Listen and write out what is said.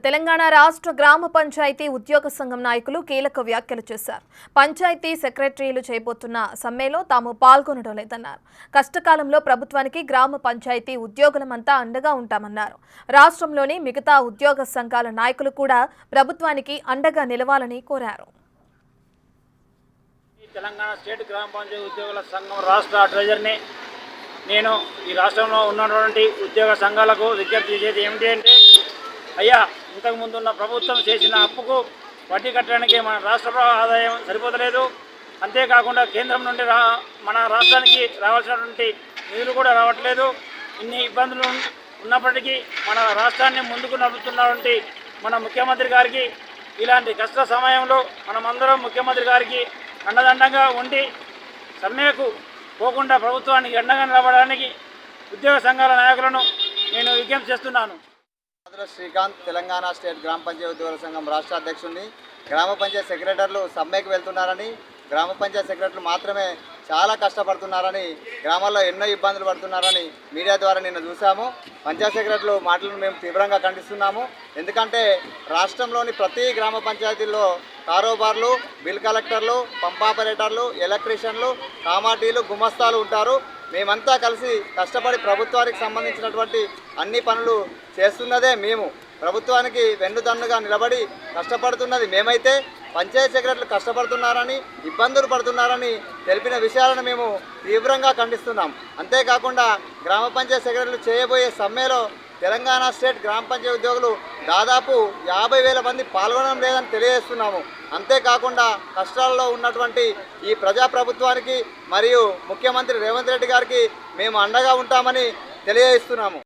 తెలంగాణ రాష్ట్ర గ్రామ పంచాయతీ ఉద్యోగ సంఘం నాయకులు కీలక వ్యాఖ్యలు చేశారు. పంచాయతీ సెక్రటరీలు చేయబోతున్న సమ్మెలో తాము పాల్గొనడం లేదన్నారు. కష్టకాలంలో ప్రభుత్వానికి గ్రామ పంచాయతీ ఉద్యోగులమంతా అండగా ఉంటామన్నారు. రాష్ట్రంలోని మిగతా ఉద్యోగ సంఘాల నాయకులు కూడా ప్రభుత్వానికి అండగా నిలవాలని కోరారు. తెలంగాణ స్టేట్ గ్రామ పంచాయతీ ఉద్యోగుల సంఘం రాష్ట్ర ట్రెజర్ని నేను ఈ రాష్ట్రంలో ఉన్నటువంటి ఉద్యోగ సంఘాలకు విజ్ఞప్తి చేసేది ఏమిటి అంటే, అయ్యా, ఇంతకుముందు ఉన్న ప్రభుత్వం చేసిన అప్పుకు వడ్డీ కట్టడానికి మన రాష్ట్ర ఆదాయం సరిపోతలేదు. అంతేకాకుండా కేంద్రం నుండి మన రాష్ట్రానికి రావాల్సినటువంటి నిధులు కూడా రావట్లేదు. ఇన్ని ఇబ్బందులు ఉన్నప్పటికీ మన రాష్ట్రాన్ని ముందుకు నడుపుతున్నటువంటి మన ముఖ్యమంత్రి గారికి ఇలాంటి కష్ట సమయంలో మనమందరం ముఖ్యమంత్రి గారికి అండదండంగా ఉండి సమ్మెకు పోకుండా ప్రభుత్వానికి అండగా నిలబడడానికి ఉద్యోగ సంఘాల నాయకులను నేను విజ్ఞప్తి చేస్తున్నాను. శ్రీకాంత్, తెలంగాణ స్టేట్ గ్రామ పంచాయతీ ఉద్యోగుల సంఘం రాష్ట్ర అధ్యక్షుడిని. గ్రామ పంచాయతీ సెక్రటరీలు సమ్మెకు వెళ్తున్నారని, గ్రామ పంచాయతీ సెక్రటరీలు మాత్రమే చాలా కష్టపడుతున్నారని, గ్రామాల్లో ఎన్నో ఇబ్బందులు పడుతున్నారని మీడియా ద్వారా నిన్న చూసాము. పంచాయతీ సెక్రటరీలు మాటలను మేము తీవ్రంగా ఖండిస్తున్నాము. ఎందుకంటే రాష్ట్రంలోని ప్రతి గ్రామ పంచాయతీల్లో కారోబార్లు, బిల్ కలెక్టర్లు, పంప్ ఆపరేటర్లు, ఎలక్ట్రీషియన్లు, కామాటీలు, గుమస్తాలు ఉంటారు. మేమంతా కలిసి కష్టపడి ప్రభుత్వానికి సంబంధించినటువంటి అన్ని పనులు చేస్తున్నదే మేము. ప్రభుత్వానికి వెన్నుదన్నుగా నిలబడి కష్టపడుతున్నది మేమైతే పంచాయతీ సెక్రటరీలు కష్టపడుతున్నారని, ఇబ్బందులు పడుతున్నారని తెలిపిన విషయాలను మేము తీవ్రంగా ఖండిస్తున్నాం. అంతేకాకుండా గ్రామ పంచాయతీ సెక్రటరీలు చేయబోయే సమ్మెలో తెలంగాణ స్టేట్ గ్రామ పంచాయతీ ఉద్యోగులు దాదాపు 50,000 మంది పాల్గొనడం లేదని తెలియజేస్తున్నాము. అంతేకాకుండా కష్టాల్లో ఉన్నటువంటి ఈ ప్రజాప్రభుత్వానికి మరియు ముఖ్యమంత్రి రేవంత్ రెడ్డి గారికి మేము అండగా ఉంటామని తెలియజేస్తున్నాము.